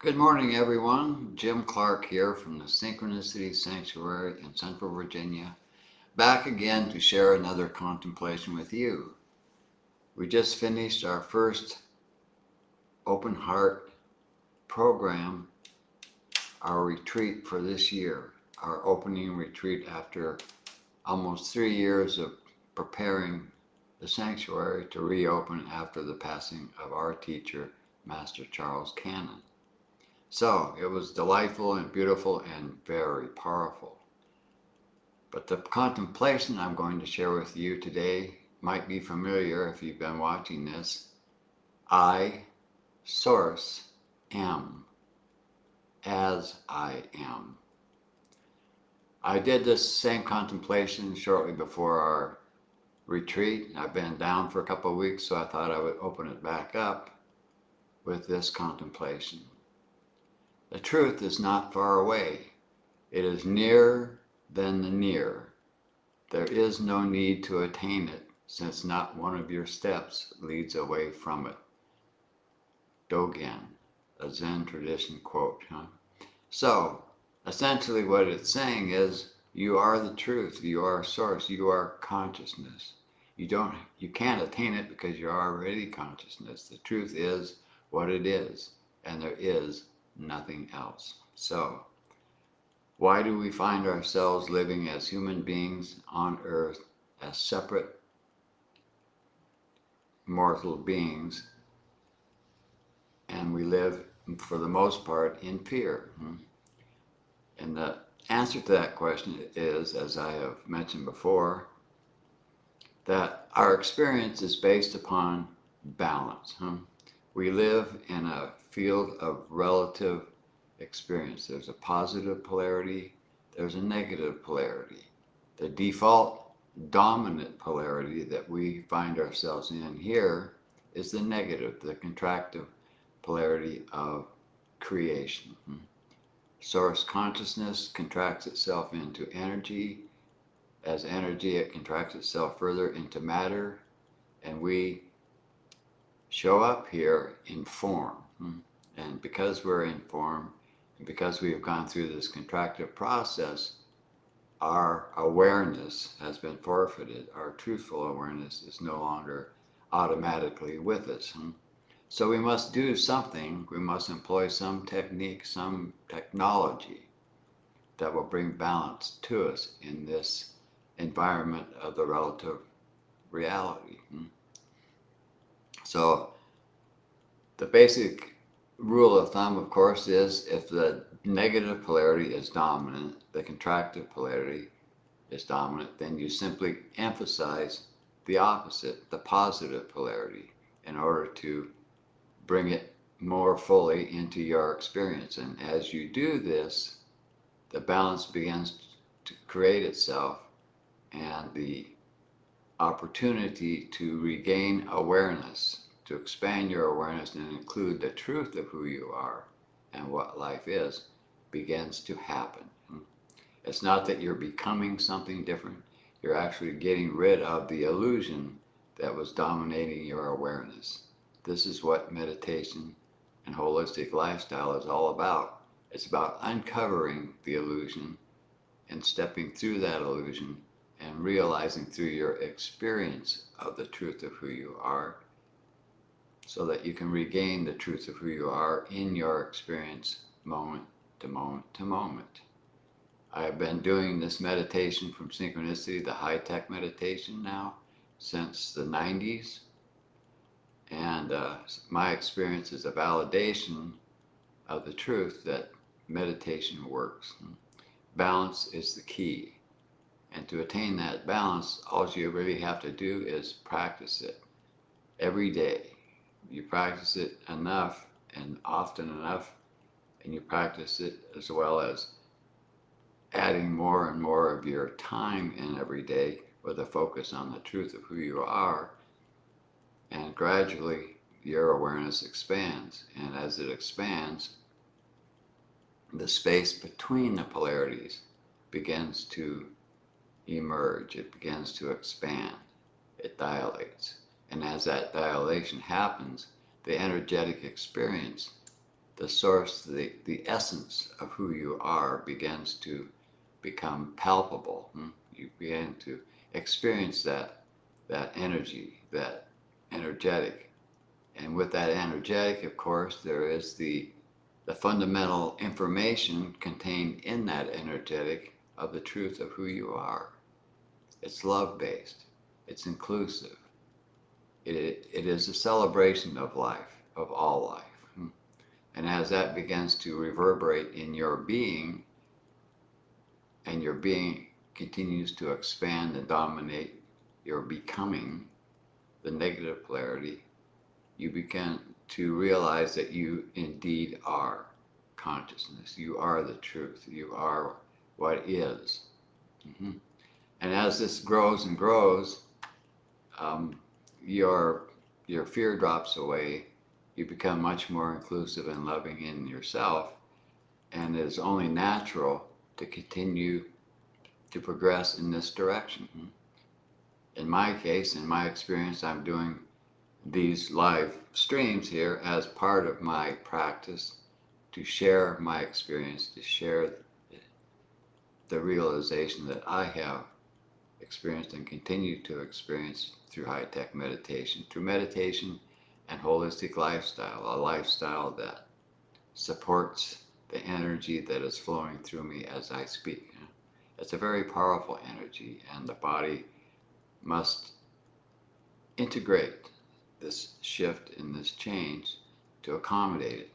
Good morning, everyone. Jim Clark here from the Synchronicity Sanctuary in Central Virginia, back again to share another contemplation with you. We just finished our first open heart program, our retreat for this year, our opening retreat after almost 3 years of preparing the sanctuary to reopen after the passing of our teacher, Master Charles Cannon. So it was delightful and beautiful and very powerful. But the contemplation I'm going to share with you today might be familiar if you've been watching this. I, Source, am as I am. I did this same contemplation shortly before our retreat. I've been down for a couple of weeks, so I thought I would open it back up with this contemplation. The truth is not far away. It is nearer than the near. There is no need to attain it, since not one of your steps leads away from it. Dogen, a Zen tradition quote. So, essentially what it's saying is, you are the truth, you are source, you are consciousness. You can't attain it because you're already consciousness. The truth is what it is, and there is nothing else. So, why do we find ourselves living as human beings on earth as separate mortal beings, and we live for the most part in fear? And the answer to that question is, as I have mentioned before, that our experience is based upon balance. We live in a field of relative experience. There's a positive polarity, there's a negative polarity. The default dominant polarity that we find ourselves in here is the negative, the contractive polarity of creation. Source consciousness contracts itself into energy. As energy, it contracts itself further into matter, and we show up here in form. And because we're in form, and because we have gone through this contractive process, our awareness has been forfeited. Our truthful awareness is no longer automatically with us. So we must do something. We must employ some technique, some technology that will bring balance to us in this environment of the relative reality. So the basic rule of thumb, of course, is if the negative polarity is dominant, the contractive polarity is dominant, then you simply emphasize the opposite, the positive polarity, in order to bring it more fully into your experience. And as you do this, the balance begins to create itself, and the opportunity to regain awareness, to expand your awareness and include the truth of who you are and what life is, begins to happen. It's not that you're becoming something different. You're actually getting rid of the illusion that was dominating your awareness. This is what meditation and holistic lifestyle is all about. It's about uncovering the illusion and stepping through that illusion and realizing through your experience of the truth of who you are, so that you can regain the truth of who you are in your experience moment to moment to moment. I have been doing this meditation from synchronicity, the high-tech meditation now, since the 90s. And my experience is a validation of the truth that meditation works. Balance is the key. And to attain that balance, all you really have to do is practice it every day. You practice it enough and often enough, and you practice it as well as adding more and more of your time in every day with a focus on the truth of who you are, and gradually your awareness expands. And as it expands, the space between the polarities begins to emerge, it begins to expand, it dilates. And as that dilation happens, the energetic experience the source, the essence of who you are begins to become palpable. You begin to experience that energy, that energetic. And with that energetic, of course, there is the fundamental information contained in that energetic of the truth of who you are. It's love-based. It's inclusive. It is a celebration of life, of all life. And as that begins to reverberate in your being, and your being continues to expand and dominate your becoming, the negative polarity, you begin to realize that you indeed are consciousness. You are the truth. You are what is. And as this grows and grows, your fear drops away. You become much more inclusive and loving in yourself, and it is only natural to continue to progress in this direction. In my case, in my experience, I'm doing these live streams here as part of my practice to share my experience, to share the realization that I have experienced and continue to experience through high-tech meditation, and holistic lifestyle, a lifestyle that supports the energy that is flowing through me as I speak. It's a very powerful energy, and the body must integrate this shift and this change to accommodate it.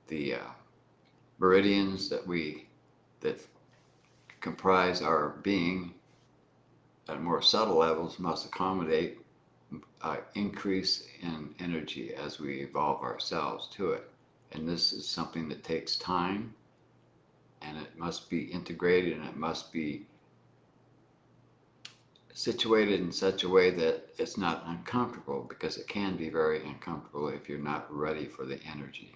The meridians that comprise our being at more subtle levels must accommodate increase in energy as we evolve ourselves to it. And this is something that takes time, and it must be integrated, and it must be situated in such a way that it's not uncomfortable, because it can be very uncomfortable if you're not ready for the energy.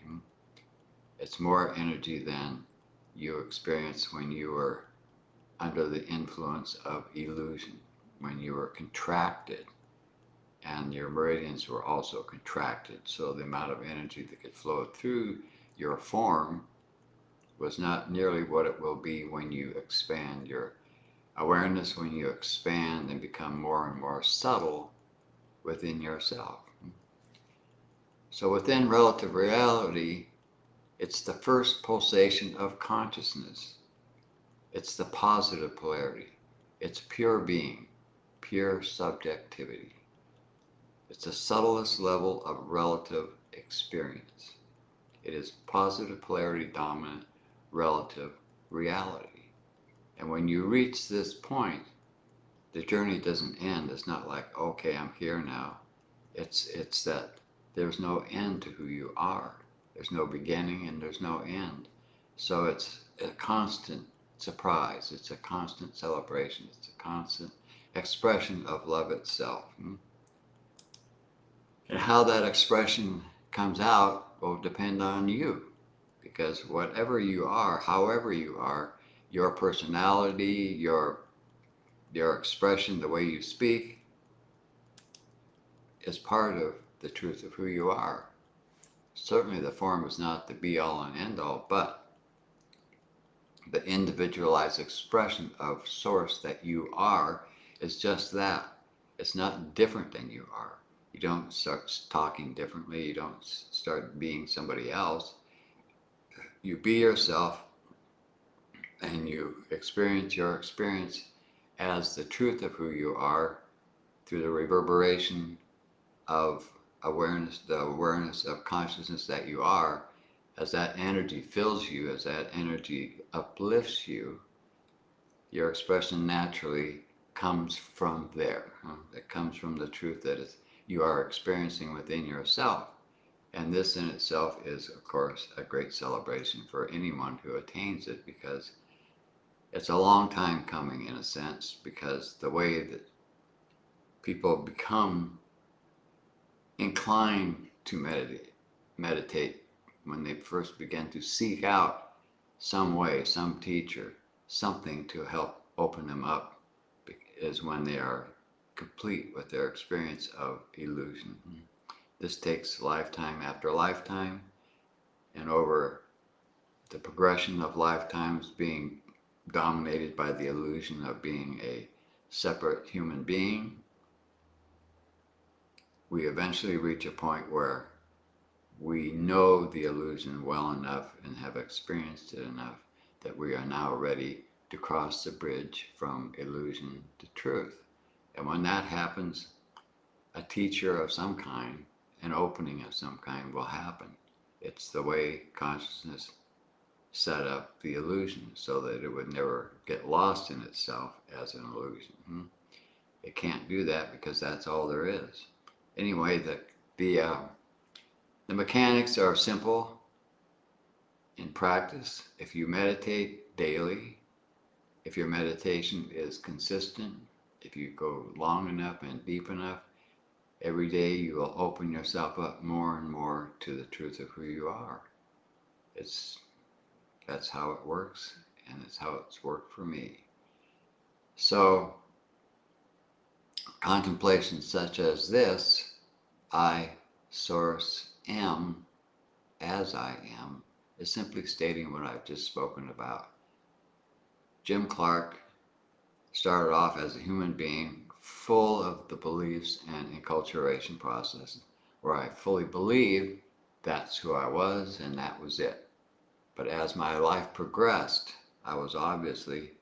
It's more energy than you experience when you were under the influence of illusion, when you were contracted and your meridians were also contracted. So the amount of energy that could flow through your form was not nearly what it will be when you expand your awareness, when you expand and become more and more subtle within yourself. So within relative reality, it's the first pulsation of consciousness. It's the positive polarity. It's pure being, pure subjectivity. It's the subtlest level of relative experience. It is positive polarity dominant relative reality. And when you reach this point, the journey doesn't end. It's not like, okay, I'm here now. It's that there's no end to who you are. There's no beginning and there's no end. So it's a constant surprise. It's a constant celebration. It's a constant expression of love itself. And how that expression comes out will depend on you. Because whatever you are, however you are, your personality, your expression, the way you speak, is part of the truth of who you are. Certainly the form is not the be-all and end-all, but the individualized expression of source that you are is just that. It's not different than you are. You don't start talking differently. You don't start being somebody else. You be yourself, and you experience your experience as the truth of who you are through the reverberation of awareness, the awareness of consciousness that you are. As that energy fills you, as that energy uplifts you, your expression naturally comes from there. It comes from the truth that you are experiencing within yourself. And this in itself is, of course, a great celebration for anyone who attains it, because it's a long time coming, in a sense, because the way that people become inclined to meditate when they first begin to seek out some way, some teacher, something to help open them up, is when they are complete with their experience of illusion. This takes lifetime after lifetime, and over the progression of lifetimes being dominated by the illusion of being a separate human being, we eventually reach a point where we know the illusion well enough and have experienced it enough that we are now ready to cross the bridge from illusion to truth. And when that happens, a teacher of some kind, an opening of some kind will happen. It's the way consciousness set up the illusion so that it would never get lost in itself as an illusion. It can't do that because that's all there is. Anyway, the mechanics are simple in practice. If you meditate daily, if your meditation is consistent, if you go long enough and deep enough, every day you will open yourself up more and more to the truth of who you are. That's how it works, and it's how it's worked for me. So, contemplation such as this, I, Source, am as I am, is simply stating what I've just spoken about. Jim Clark started off as a human being full of the beliefs and enculturation processes, where I fully believed that's who I was and that was it. But as my life progressed, I was obviously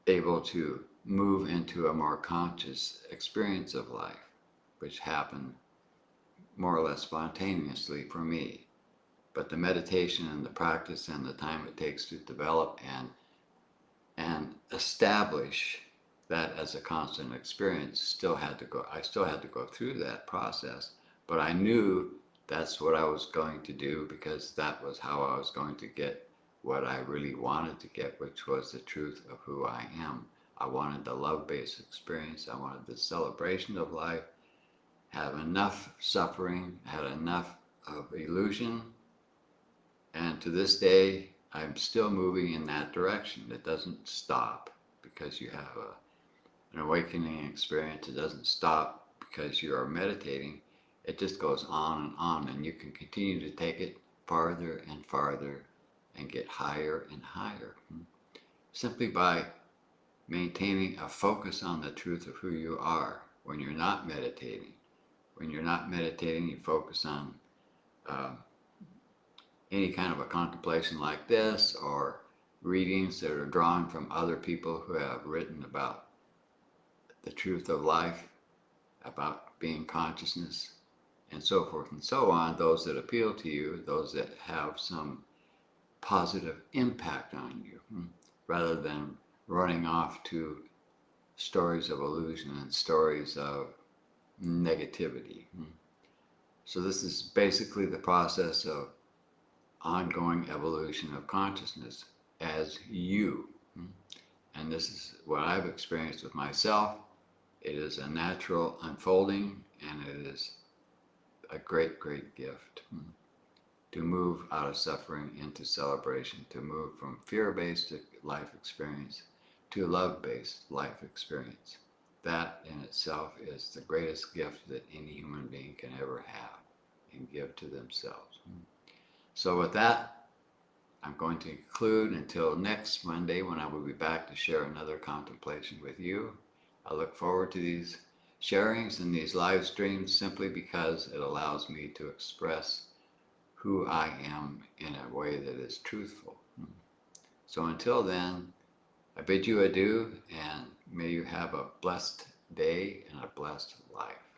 able to move into a more conscious experience of life, which happened more or less spontaneously for me. But the meditation and the practice and the time it takes to develop and establish that as a constant experience I still had to go through that process, but I knew that's what I was going to do because that was how I was going to get what I really wanted to get, which was the truth of who I am. I wanted the love-based experience. I wanted the celebration of life, have enough suffering, had enough of illusion, and to this day, I'm still moving in that direction. It doesn't stop because you have an awakening experience. It doesn't stop because you are meditating. It just goes on, and you can continue to take it farther and farther and get higher and higher simply by maintaining a focus on the truth of who you are when you're not meditating. When you're not meditating, you focus on any kind of a contemplation like this, or readings that are drawn from other people who have written about the truth of life, about being consciousness, and so forth and so on, those that appeal to you, those that have some positive impact on you, rather than running off to stories of illusion and stories of negativity. So this is basically the process of ongoing evolution of consciousness as you. And this is what I've experienced with myself. It is a natural unfolding, and it is a great, great gift to move out of suffering into celebration, to move from fear-based life experience to love-based life experience. That in itself is the greatest gift that any human being can ever have and give to themselves. So with that, I'm going to conclude until next Monday, when I will be back to share another contemplation with you. I look forward to these sharings and these live streams simply because it allows me to express who I am in a way that is truthful. So until then, I bid you adieu, and may you have a blessed day and a blessed life.